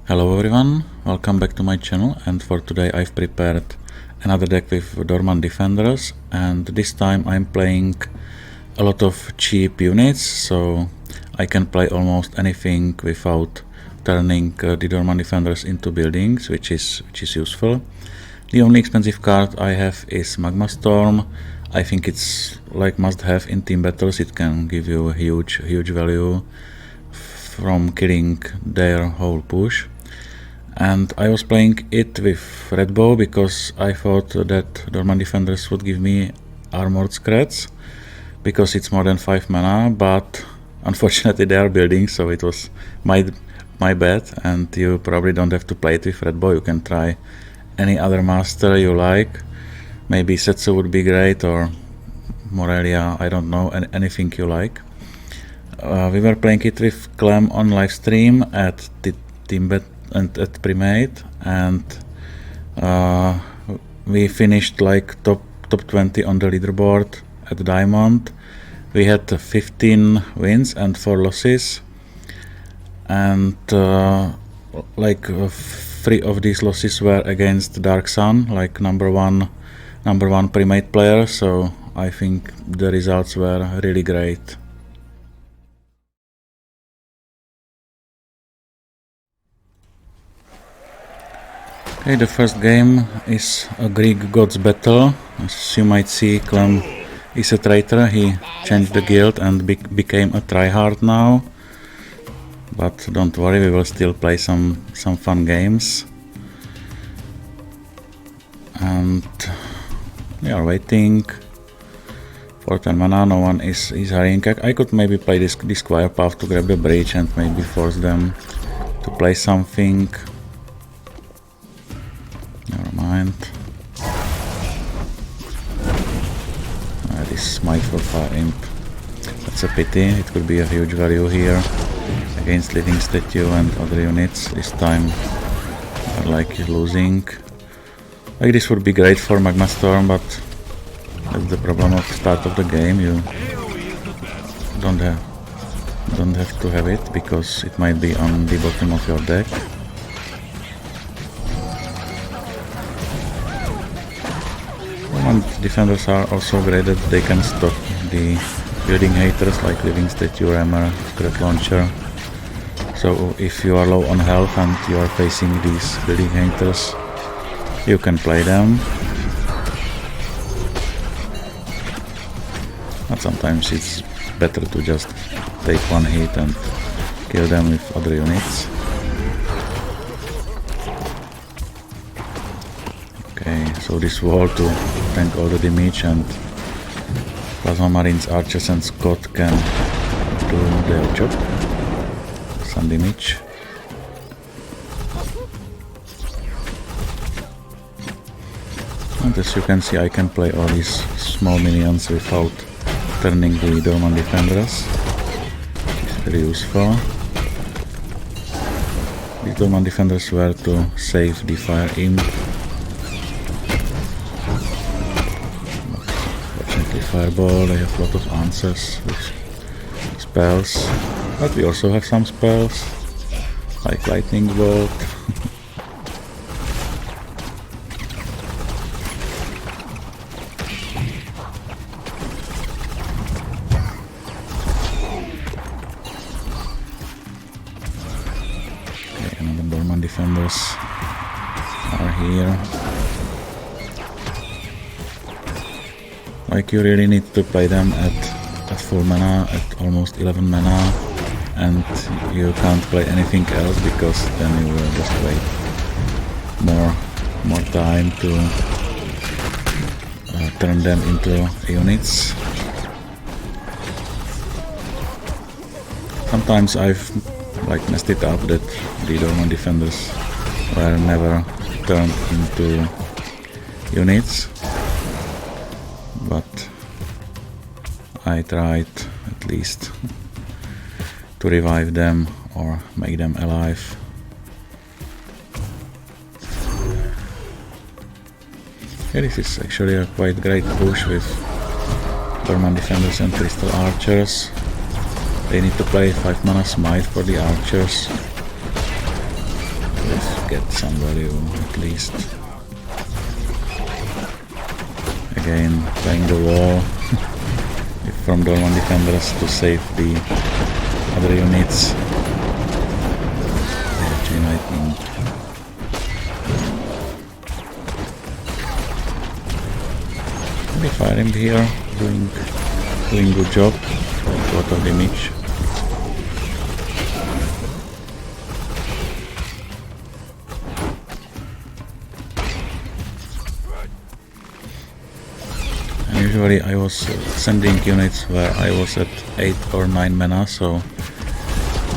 Hello everyone, welcome back to my channel, and for today I've prepared another deck with Dormant Defenders, and this time I'm playing a lot of cheap units, so I can play almost anything without turning the Dormant Defenders into buildings, which is useful. The only expensive card I have is Magma Storm. I think it's like must have in team battles. It can give you a huge value from killing their whole push. And I was playing it with Red Bow because I thought that Dormant Defenders would give me Armored Scrats because it's more than 5 mana, but unfortunately they are building, so it was my bad, and you probably don't have to play it with Red Bow. You can try any other master you like. Maybe Setsu would be great, or Morelia, I don't know, anything you like. We were playing it with Clem on live stream at the team bet and at Primate, and we finished like top 20 on the leaderboard at Diamond. We had 15 wins and 4 losses, and like 3 of these losses were against Dark Sun, like number one Primate player, so I think the results were really great. Okay, the first game is a Greek Gods battle. As you might see, Clem is a traitor. He changed the guild and became a tryhard now. But don't worry, we will still play some fun games. And we are waiting for 10 mana. No one is hurrying. I could maybe play this Squire Path to grab the bridge and maybe force them to play something. Never mind. This Smite for Fire Imp. That's a pity. It could be a huge value here against Living Statue and other units. This time I like losing. Like this would be great for Magma Storm, but that's the problem of the start of the game. You don't have to have it because it might be on the bottom of your deck. Defenders are also great that they can stop the building haters like Living Statue, Hammer, Scrap Launcher. So if you are low on health and you are facing these building haters, you can play them. But sometimes it's better to just take one hit and kill them with other units. Okay, so this wall to tank all the damage, and Plasma Marines, Archers and Scott can do their job. Some damage. And as you can see, I can play all these small minions without turning the Dormant Defenders. It's very useful. These Dormant Defenders were to save the Fire Imp. Fireball, they have a lot of answers with spells, but we also have some spells like Lightning Bolt. Okay, another Dormant Defenders are here. Like you really need to play them at full mana, at almost 11 mana, and you can't play anything else because then you will just wait more time to turn them into units. Sometimes I've like messed it up that the Dormant Defenders were never turned into units. But I tried at least to revive them or make them alive. Yeah, this is actually a quite great push with Dormant Defenders and Crystal Archers. They need to play 5 mana Smite for the Archers. Just get some value at least. Again, playing the wall from Dormant Defenders to save the other units. Chain lightning. Maybe fire him here, doing good job. A lot of damage. Usually I was sending units where I was at 8 or 9 mana, so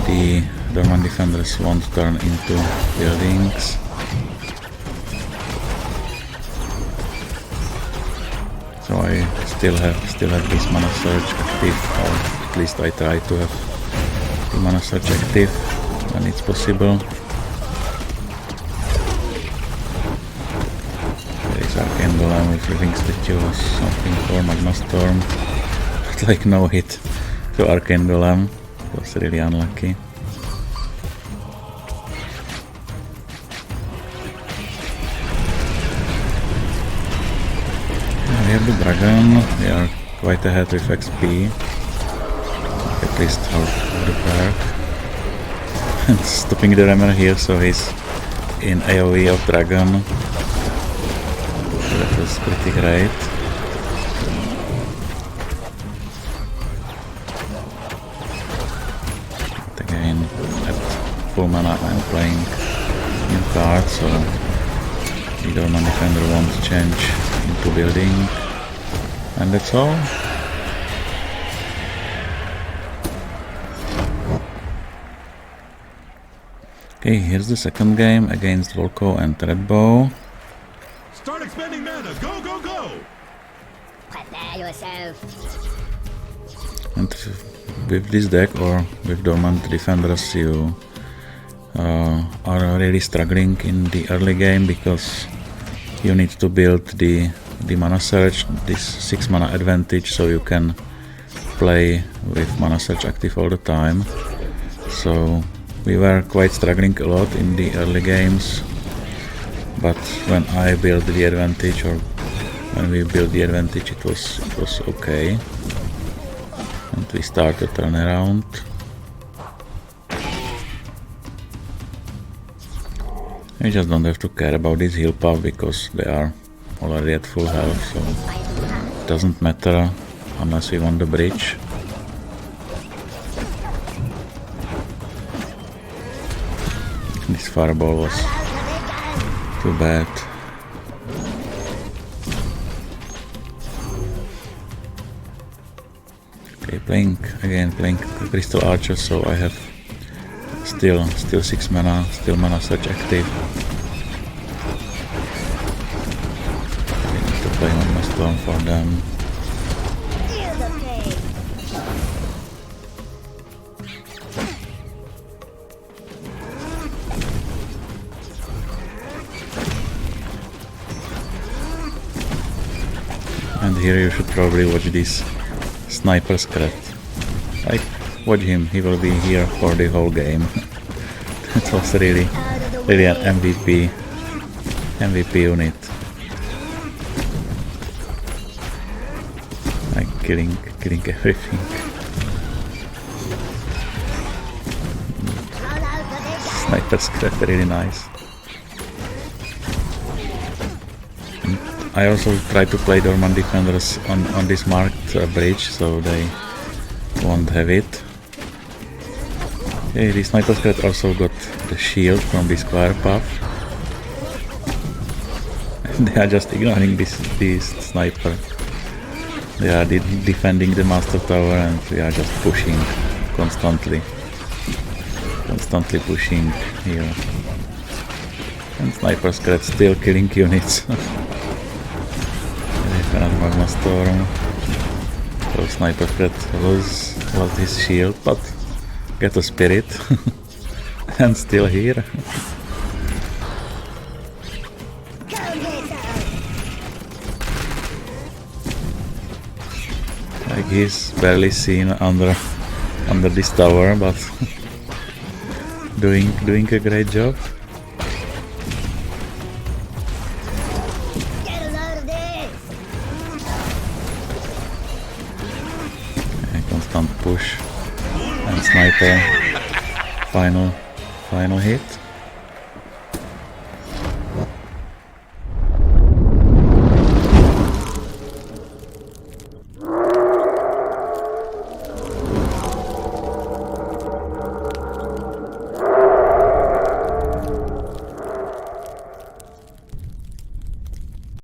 the Dormant Defenders won't turn into buildings. So I still have this mana search active, or at least I try to have the mana search active when it's possible. Arcane Golem with Living Statues, something for Magma Storm, but like no hit to Arcane Golem. It was really unlucky. And we have the Dragon, we are quite ahead with XP, at least half of the perk. And stopping the Rammer here, so he's in AoE of Dragon. That was pretty great. But again, at full mana I'm playing new cards, so the Dormant Defender won't change into building. And that's all. Okay, here's the second game against Volko and Redbow. Start expending mana! Go, go, go! Prepare yourself. And with this deck or with Dormant Defenders you are really struggling in the early game because you need to build the mana search, this 6 mana advantage, so you can play with mana search active all the time. So we were quite struggling a lot in the early games. But when I built the advantage, or when we built the advantage, it was okay. And we start the turnaround. We just don't have to care about this heal puff because they are already at full health, so it doesn't matter unless we want the bridge. This fireball was too bad. Okay, playing Crystal Archer, so I have still 6 mana, still mana search active. I need to play Magma Storm for them. And here you should probably watch this sniper scrat. Like, watch him, he will be here for the whole game. That was really an MVP unit. Like killing everything. Sniper scrat, really nice. I also try to play Dormant Defenders on this marked bridge, so they won't have it. Okay, the Sniper Scrat also got the shield from the square path. And they are just ignoring this sniper. They are defending the Master Tower and we are just pushing constantly pushing here. And Sniper Scrat still killing units. Another Magma Storm. So Sniper Scrat lost his shield, but get a spirit and still here. Like he's barely seen under this tower, but doing a great job. instant push and sniper final hit.